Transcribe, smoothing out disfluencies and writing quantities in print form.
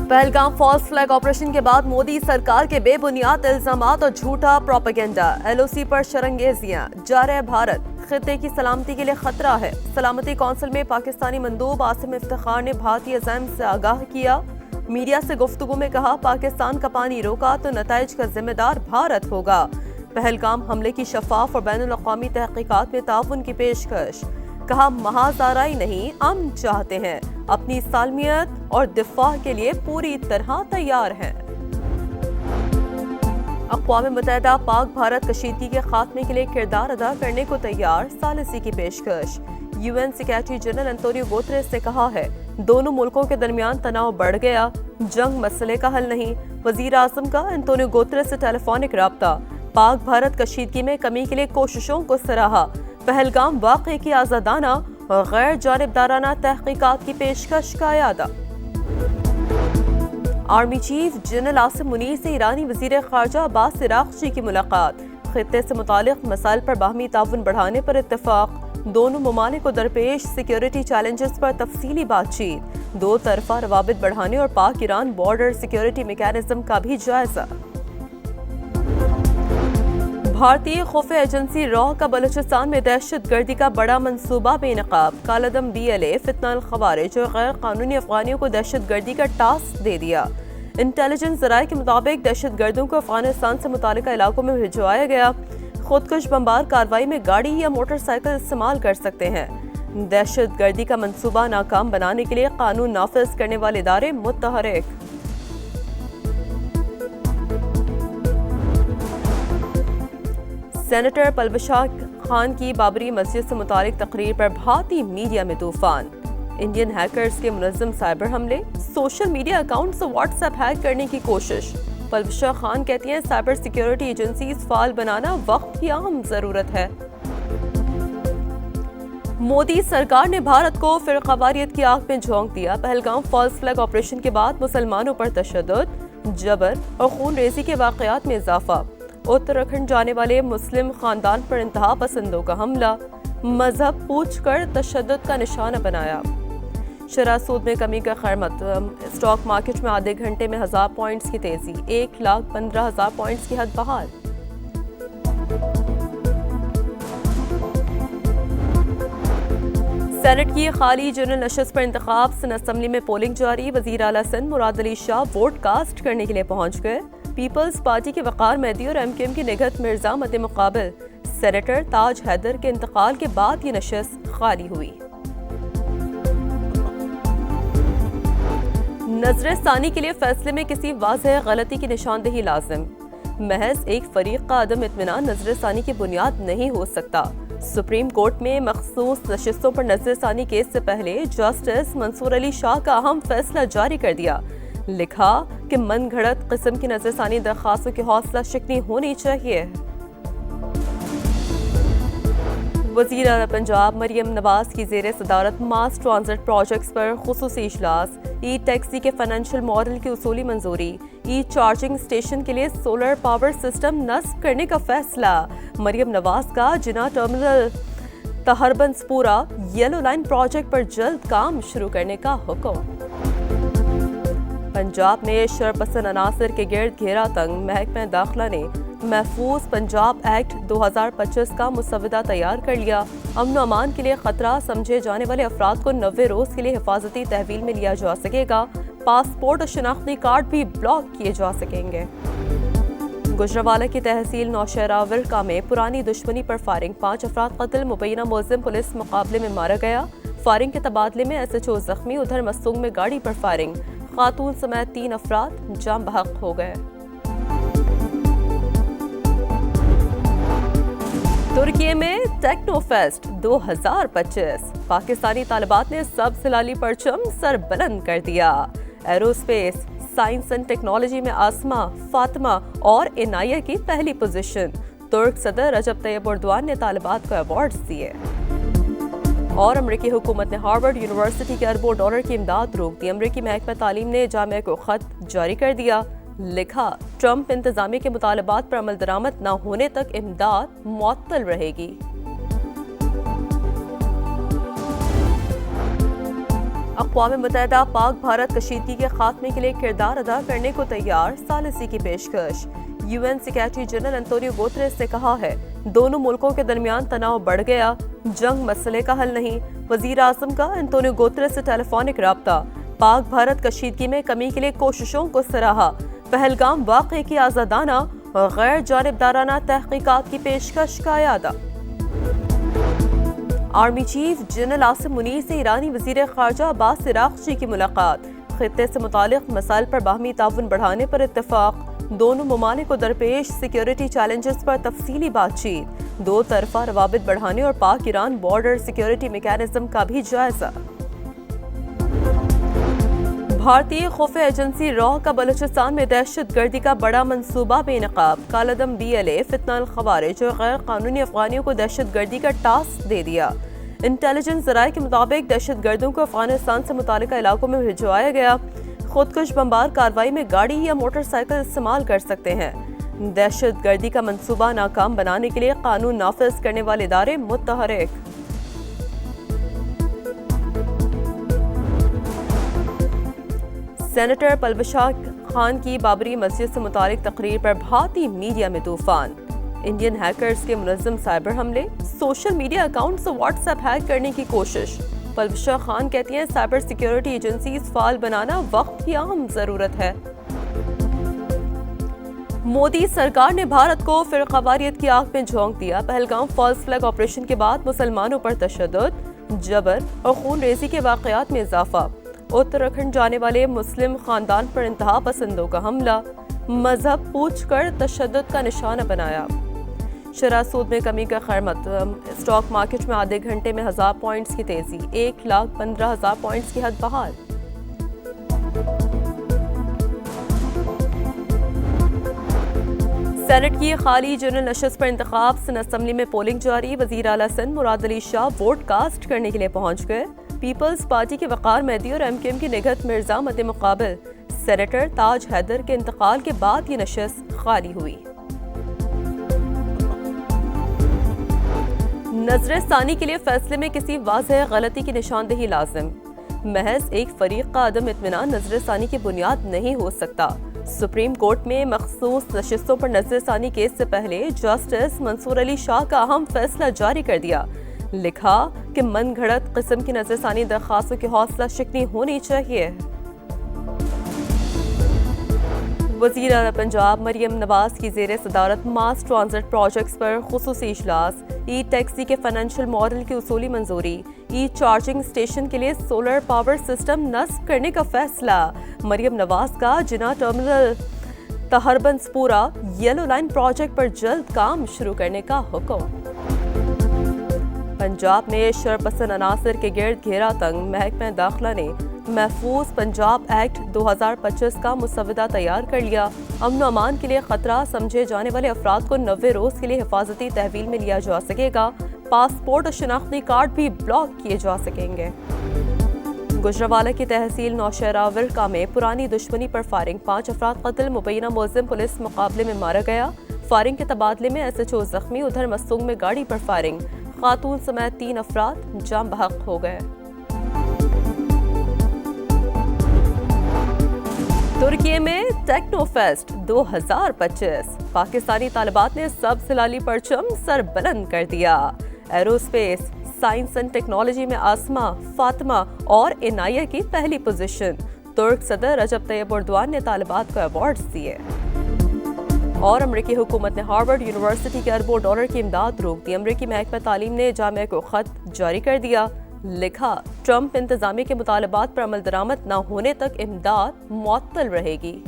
Pahalgam false flag operation के बाद मोदी सरकार के बेबुनियाद इल्जामात और झूठा प्रोपेगेंडा। एलओसी पर शरंगेजियां। जा रहे भारत खित्ते की सलामती के लिए खतरा है। सलामती कौंसिल में पाकिस्तानी मंदूब आसिम इफ्तिखार ने भारतीय अज़ैम से आगाह किया। मीडिया से गुफ्तगू में कहा, पाकिस्तान का पानी रोका तो नताइज का जिम्मेदार भारत होगा। पहलगाम हमले की शफाफ और बैनुल अक़वामी तहक़ीक़ात में ताउन की पेशकश। कहा, महाज आराई नहीं, अमन चाहते हैं, अपनी सालमियत और दिफा के लिए पूरी तरह तैयार हैं। अक़वाम मुत्तहिदा पाक भारत कशीदगी के खात्मे के लिए किरदार अदा करने को तैयार, सालिसी की पेशकश। UN secretary general Antonio Guterres ने कहा है, दोनों मुल्कों के दरमियान तनाव बढ़ गया, जंग मसले का हल नहीं। वज़ीर आज़म का एंटोनियो गुतेरेस से टेलीफोनिक राब्ता। पाक भारत कशीदगी में कमी के लिए कोशिशों को सराहा। पहलगाम वाक़े की आज़ादाना और गैर जानिबदाराना तहक़ीक़ात की पेशकश का यादा। Army chief general Asim Munir से ईरानी वज़ीर ख़ारजा अब्बास अराग़ची की मुलाकात। खित्ते से मुतालिक मसाइल पर बाहमी ताउन बढ़ाने पर इत्तफ़ाक़। दोनों ममालिक को दरपेश सिक्योरिटी चैलेंजेस पर तफसीली बातचीत। दो तरफ़ा रवाबित बढ़ाने और पाक ईरान बॉर्डर सिक्योरिटी मैकेनिज़्म का भी जायज़ा। भारतीय खुफ़िया एजेंसी रॉ का बलूचिस्तान में दहशत गर्दी का बड़ा मंसूबा बेनकाब। कालादम BLA फितना अल ख़वारिज और गैर कानूनी अफ़गानियों को दहशत गर्दी का टास्क दे दिया। इंटेलिजेंस ज़राए के मुताबिक दहशत गर्दों को अफ़गानिस्तान से मुतालिका इलाकों में भिजवाया गया। खुदकुश बमबार कार्रवाई में गाड़ी या मोटरसाइकिल इस्तेमाल कर सकते हैं। दहशत गर्दी का मंसूबा नाकाम बनाने के लिए कानून नाफिज करने वाले इदारे मुतहरिक। सेनेटर पलवशा खान की बाबरी मस्जिद से मुतालिक तकरीर पर भारतीय मीडिया में तूफान। इंडियन हैकर्स के मुनज़्ज़म साइबर हमले, सोशल मीडिया अकाउंट से व्हाट्सएप हैक करने की कोशिश। पलवशा खान कहती हैं, साइबर सिक्योरिटी एजेंसीज फाल बनाना वक्त की अहम जरूरत है। मोदी सरकार ने भारत को फ़िरक़ावारियत की आग में झोंक दिया। पहलगाम फॉल्स फ्लैग ऑपरेशन के बाद मुसलमानों पर तशद्दुद, जबर और खून रेज़ी के वाक़यात में इजाफा। उत्तराखंड जाने वाले मुस्लिम खानदान पर इंतहा पसंदों का हमला। मजहब पूछ कर तशद्दुद का निशाना बनाया। शरह सूद में कमी का खैरमत। स्टॉक मार्केट में आधे घंटे में 1000 पॉइंट्स की तेजी। 1,15,000 पॉइंट्स की हद बहाल। सेनेट की खाली जनरल नशस्त पर इंतखाब। सिंध असम्बली में पोलिंग जारी। वज़ीर आला सिंध मुराद अली शाह वोट कास्ट करने के लिए पहुंच गए। पीपल्स पार्टी के वक़ार मेहदी और MKM की निगहत मिर्जा मद्दे मुकाबिल। सेनेटर ताज हैदर के इंतकाल के बाद ये नशस्त खाली हुई। नज़र-ए-सानी के लिए फैसले में किसी वाज़ेह गलती की निशानदेही लाजिम। महज एक फरीक का अदम इत्मीनान नज़र-ए-सानी की बुनियाद नहीं हो सकता। सुप्रीम कोर्ट में मखसूस नशिस्तों पर नज़र-ए-सानी केस से पहले जस्टिस मंसूर अली शाह का अहम फैसला जारी कर दिया। लिखा कि मन घड़त किस्म की नज़र-ए-सानी दरख्वास्तों की हौसला शिकनी होनी चाहिए। वज़ीर आला पंजाब मरियम नवाज की ज़ेर सदारत मास ट्रांजिट प्रोजेक्ट्स पर खुसूसी इजलास। ई टैक्सी के फाइनेंशियल मॉडल की उसूली मंजूरी। ई चार्जिंग स्टेशन के लिए सोलर पावर सिस्टम नस्ब करने का फैसला। मरियम नवाज का जिना टर्मिनल तहरबंसपुरा येलो लाइन प्रोजेक्ट पर जल्द काम शुरू करने का हुक्म। पंजाब में शरपसंद अनासर के गिर्द घेरा तंग। महकमा दाखिला ने महफूज पंजाब एक्ट 2025 का मुसवदा तैयार कर लिया। अमन अमान के लिए खतरा समझे जाने वाले अफराद को 90 रोज के लिए हिफाजती तहवील में लिया जा सकेगा। पासपोर्ट और शनाख्ती कार्ड भी ब्लॉक किए जा सकेंगे। गुजरांवाला की तहसील नौशहरा विरका में पुरानी दुश्मनी पर फायरिंग। 5 अफराद कत्ल। मुबैना मुलजिम पुलिस मुकाबले में मारा गया। फायरिंग के तबादले में SHO जख्मी। उधर मस्तूंग में गाड़ी पर फायरिंग। खातून समेत 3 अफराद जाम बहक हो गए। तुर्की में टेक्नोफेस्ट 2025। पाकिस्तानी तालिबात ने सब सिलाली परचम सर बुलंद कर दिया। एरोस्पेस, साइंस एंड टेक्नोलॉजी में आसमा, फातिमा और इनाया की पहली पोजीशन। तुर्क सदर रजब तैयब एर्दोगान ने तालिबात को अवार्ड्स दिए। और अमरीकी हुकूमत ने हार्वर्ड यूनिवर्सिटी के अरबों डॉलर की इमदाद रोक दी। अमरीकी महकमा तालीम ने जामिया को खत जारी कर दिया। लिखा, ट्रंप इंतजामिया के मुतालबात पर अमल दरामद न होने तक इमदाद मुअत्तल रहेगी। اقوام متحدہ پاک بھارت کشیدگی کے خاتمے کے لیے کردار ادا کرنے کو تیار، ثالثی کی پیشکش۔ U N secretary general Antonio Guterres نے کہا ہے دونوں ملکوں کے درمیان تناؤ بڑھ گیا، جنگ مسئلے کا حل نہیں۔ وزیر اعظم کا انتونیو گوتریس سے ٹیلی فونک رابطہ، پاک بھارت کشیدگی میں کمی کے لیے کوششوں کو سراہا۔ پہلگام واقعے کی آزادانہ اور غیر جانبدارانہ تحقیقات کی پیشکش کا اعادہ۔ Army chief general Asim Munir سے ایرانی وزیر خارجہ عباس عراقچی کی ملاقات، خطے سے متعلق مسائل پر باہمی تعاون بڑھانے پر اتفاق۔ دونوں ممالک کو درپیش سیکیورٹی چیلنجز پر تفصیلی بات چیت، دو طرفہ روابط بڑھانے اور پاک ایران بارڈر سیکیورٹی میکینزم کا بھی جائزہ۔ بھارتی خفیہ ایجنسی را کا بلوچستان میں دہشت گردی کا بڑا منصوبہ بے نقاب، کالعدم BLA فتنہ الخوارج اور غیر قانونی افغانیوں کو دہشت گردی کا ٹاسک دے دیا۔ انٹیلیجنس ذرائع کے مطابق دہشت گردوں کو افغانستان سے متعلقہ علاقوں میں بھجوایا گیا۔ خودکش بمبار کارروائی میں گاڑی یا موٹر سائیکل استعمال کر سکتے ہیں۔ دہشت گردی کا منصوبہ ناکام بنانے کے لیے قانون نافذ کرنے والے ادارے متحرک۔ سینیٹر پلوشا خان کی بابری مسجد سے متعلق تقریر پر بھارتی میڈیا میں طوفان۔ انڈین ہیکرز کے منظم سائبر حملے، سوشل میڈیا اکاؤنٹ سے واٹس ایپ ہیک کرنے کی کوشش۔ پلوشا خان کہتی ہیں سائبر سیکیورٹی ایجنسیز فعال بنانا وقت کی اہم ضرورت ہے۔ مودی سرکار نے بھارت کو فرقہ واریت کی آگ میں جھونک دیا، پہلگام فالس فلیگ آپریشن کے بعد مسلمانوں پر تشدد، جبر اور خون ریزی کے واقعات میں اضافہ۔ اتراکھنڈ جانے والے مسلم خاندان پر انتہا پسندوں کا حملہ، مذہب پوچھ کر تشدد کا نشانہ بنایا۔ شرح سود میں کمی کا خیرمقدم، اسٹاک مارکیٹ میں آدھے گھنٹے میں 1000 پوائنٹس کی تیزی، 1,15,000 پوائنٹس کی حد بحال۔ سینٹ کی خالی جنرل نشست پر انتخاب، سندھ اسمبلی میں پولنگ جاری، وزیر اعلیٰ سندھ مراد علی شاہ ووٹ کاسٹ کرنے کے لیے پہنچ گئے۔ پیپلز پارٹی کے وقار مہدی اور MKM کی نگہت مرزا مد مقابل، سینیٹر تاج حیدر کے انتقال کے بعد یہ نشست خالی ہوئی۔ نظر ثانی کے لیے فیصلے میں کسی واضح غلطی کی نشاندہی لازم، محض ایک فریق کا عدم اطمینان نظر ثانی کی بنیاد نہیں ہو سکتا۔ سپریم کورٹ میں مخصوص نشستوں پر نظر ثانی کیس سے پہلے جسٹس منصور علی شاہ کا اہم فیصلہ جاری کر دیا، لکھا کہ من گھڑت قسم کی نظر ثانی درخواستوں کی حوصلہ شکنی ہونی چاہیے۔ وزیر اعلیٰ پنجاب مریم نواز کی زیر صدارت ماس ٹرانزٹ پروجیکٹس پر خصوصی اجلاس، ای ٹیکسی کے فائنینشیل ماڈل کی اصولی منظوری، ای چارجنگ اسٹیشن کے لیے سولر پاور سسٹم نصب کرنے کا فیصلہ، مریم نواز کا جناح ٹرمینل تہربنسپورہ یلو لائن پروجیکٹ پر جلد کام شروع کرنے کا حکم۔ پنجاب میں شرپسند عناصر کے گرد گھیرا تنگ، محکمہ داخلہ نے محفوظ پنجاب ایکٹ 2025 کا مسودہ تیار کر لیا۔ امن و امان کے لیے خطرہ سمجھے جانے والے افراد کو 90 روز کے لیے حفاظتی تحویل میں لیا جا سکے گا، پاسپورٹ اور شناختی کارڈ بھی بلاک کیے جا سکیں گے۔ گجرانوالہ کی تحصیل نوشہرہ ورکا میں پرانی دشمنی پر فائرنگ، 5 افراد قتل، مبینہ ملزم پولیس مقابلے میں مارا گیا۔ فائرنگ کے تبادلے میں SHO زخمی، ادھر مسونگ میں گاڑی پر فائرنگ، خاتون سمیت 3 افراد جاں بحق ہو گئے۔ ترکی میں ٹیکنو فیسٹ 2025، پاکستانی طالبات نے سبز ہلالی پرچم سر بلند کر دیا۔ ایروسپیس، سائنس اینڈ ٹیکنالوجی میں آسما، فاطمہ اور عنایہ کی پہلی پوزیشن۔ ترک صدر رجب طیب ایردوان نے طالبات کو ایوارڈز دیے۔ اور امریکی حکومت نے ہارورڈ یونیورسٹی کے اربوں ڈالر کی امداد روک دی، امریکی محکمہ تعلیم نے جامعہ کو خط جاری کر دیا، لکھا ٹرمپ انتظامیہ کے مطالبات پر عمل درآمد نہ ہونے تک امداد معطل رہے گی۔